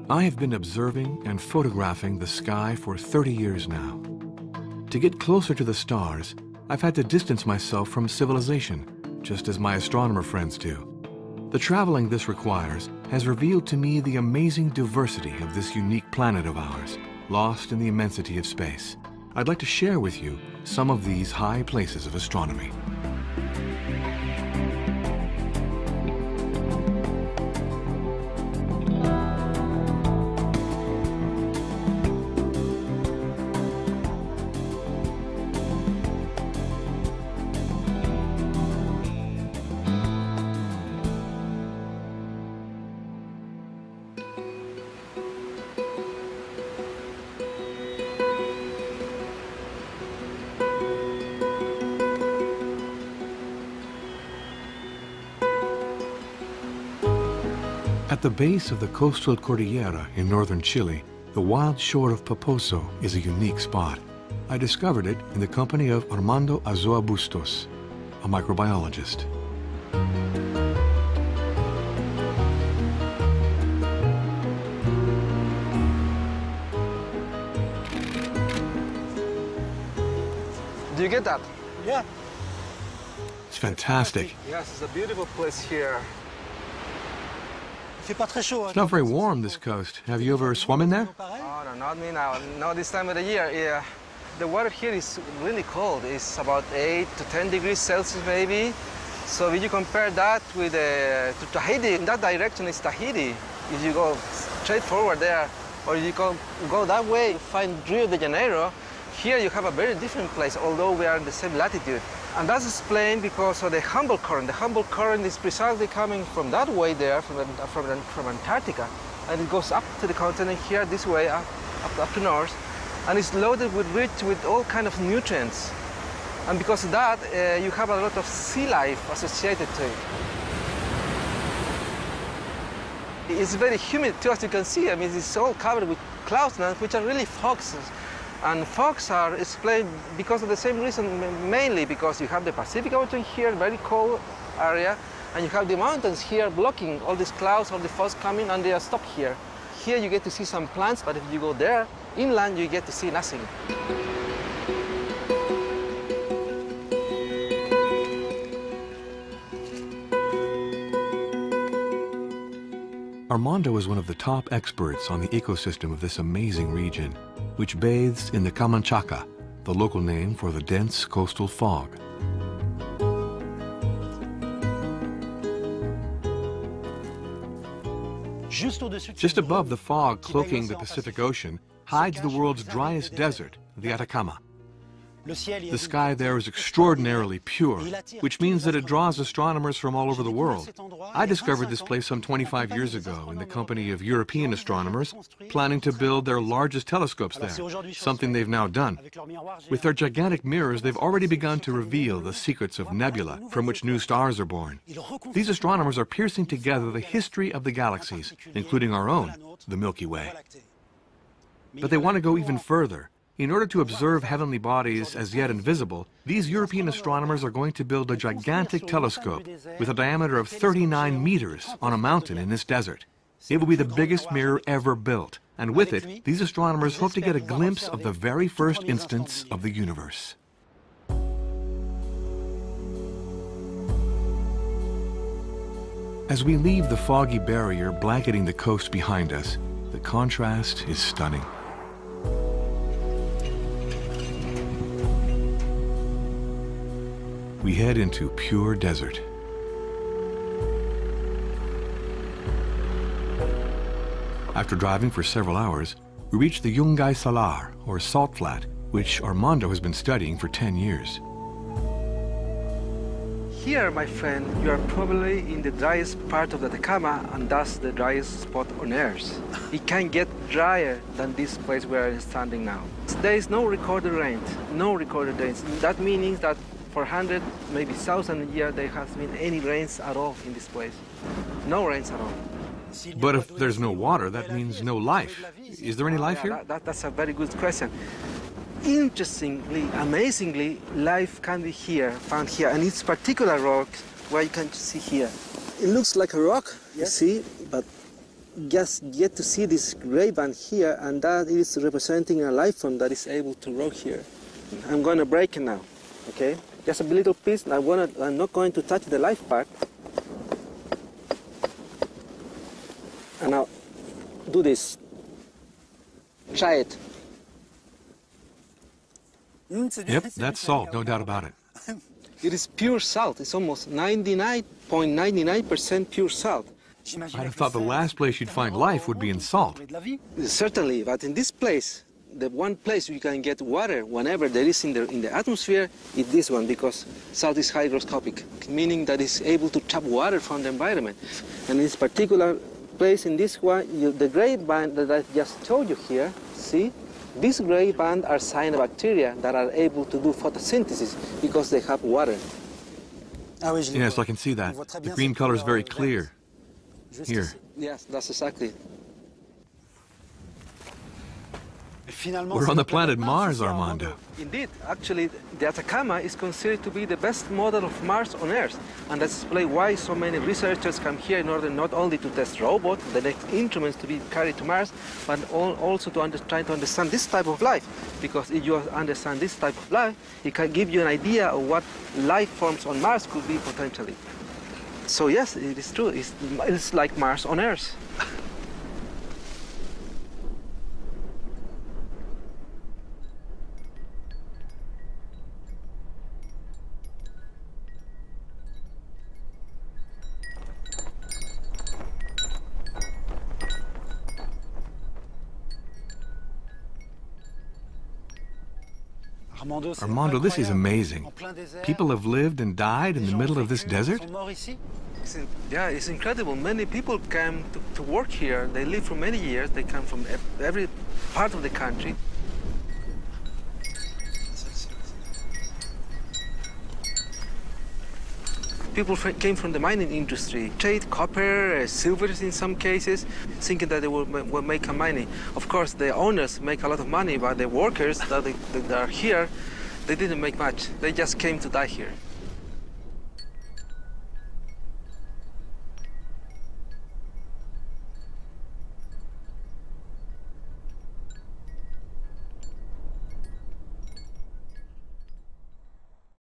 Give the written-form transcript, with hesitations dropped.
I have been observing and photographing the sky for 30 years now. To get closer to the stars, I've had to distance myself from civilization, just as my astronomer friends do. The traveling this requires has revealed to me the amazing diversity of this unique planet of ours, lost in the immensity of space. I'd like to share with you some of these high places of astronomy. At the base of the coastal cordillera in northern Chile, the wild shore of Poposo is a unique spot. I discovered it in the company of Armando Azua-Bustos, a microbiologist. Do you get that? Yeah. It's fantastic. Yes, it's a beautiful place here. It's not very warm, this coast. Have you ever swum in there? Oh, no, not me now. Not this time of the year. Yeah. The water here is really cold. It's about 8 to 10 degrees Celsius, maybe. So if you compare that with to Tahiti, in that direction is Tahiti. If you go straight forward there, or you go that way, find Rio de Janeiro, here you have a very different place, although we are in the same latitude. And that's explained because of the Humboldt current. The Humboldt current is precisely coming from that way there, from Antarctica. And it goes up to the continent here, this way, up to north. And it's loaded rich with all kinds of nutrients. And because of that, you have a lot of sea life associated to it. It's very humid too, as you can see. I mean, it's all covered with clouds now, which are really fogs. And fogs are explained because of the same reason, mainly because you have the Pacific Ocean here, very cold area, and you have the mountains here blocking all these clouds, all the fogs coming, and they are stopped here. Here you get to see some plants, but if you go there, inland, you get to see nothing. Armando is one of the top experts on the ecosystem of this amazing region, which bathes in the Camanchaca, the local name for the dense coastal fog. Just above the fog cloaking the Pacific Ocean hides the world's driest desert, the Atacama. The sky there is extraordinarily pure, which means that it draws astronomers from all over the world. I discovered this place some 25 years ago in the company of European astronomers planning to build their largest telescopes there, something they've now done. With their gigantic mirrors, they've already begun to reveal the secrets of nebula from which new stars are born. These astronomers are piecing together the history of the galaxies, including our own, the Milky Way. But they want to go even further. In order to observe heavenly bodies as yet invisible, these European astronomers are going to build a gigantic telescope with a diameter of 39 meters on a mountain in this desert. It will be the biggest mirror ever built, and with it, these astronomers hope to get a glimpse of the very first instance of the universe. As we leave the foggy barrier blanketing the coast behind us, the contrast is stunning. We head into pure desert. After driving for several hours, we reach the Yungay Salar, or salt flat, which Armando has been studying for 10 years. Here, my friend, you are probably in the driest part of the Atacama, and thus the driest spot on Earth. It can't get drier than this place where I'm standing now. There is no recorded rain, no recorded rains. That means that for 100, maybe 1,000 years, there hasn't been any rains at all in this place. No rains at all. But if there's no water, that means no life. Is there any life here? That's a very good question. Interestingly, amazingly, life can be here, found here. And its particular rocks what you can see here. It looks like a rock, you see, but just get to see this gray band here, and that is representing a life form that is able to rock here. I'm going to break it now, okay? Just a little piece. I'm not going to touch the life part. And I'll do this. Try it. Yep, that's salt, no doubt about it. It is pure salt. It's almost 99.99% pure salt. I'd have thought the last place you'd find life would be in salt. Certainly, but in this place, the one place you can get water whenever there is in the atmosphere is this one, because salt is hygroscopic, meaning that it's able to trap water from the environment. And in this particular place, in this one, the gray band that I just showed you here, see? These gray bands are cyanobacteria that are able to do photosynthesis because they have water. Yes, I can see that. The green color is very clear. Here. Yes, that's exactly. We're on the planet Mars, Armando. Indeed, actually, the Atacama is considered to be the best model of Mars on Earth. And that's explains why so many researchers come here in order not only to test robots, the next instruments to be carried to Mars, but also to try to understand this type of life. Because if you understand this type of life, it can give you an idea of what life forms on Mars could be potentially. So yes, it is true. It's like Mars on Earth. Armando, this is amazing. People have lived and died in the middle of this desert? Yeah, it's incredible. Many people come to work here. They live for many years. They come from every part of the country. People came from the mining industry, trade copper, silver in some cases, thinking that they will make a money. Of course, the owners make a lot of money, but the workers that are here, they didn't make much. They just came to die here.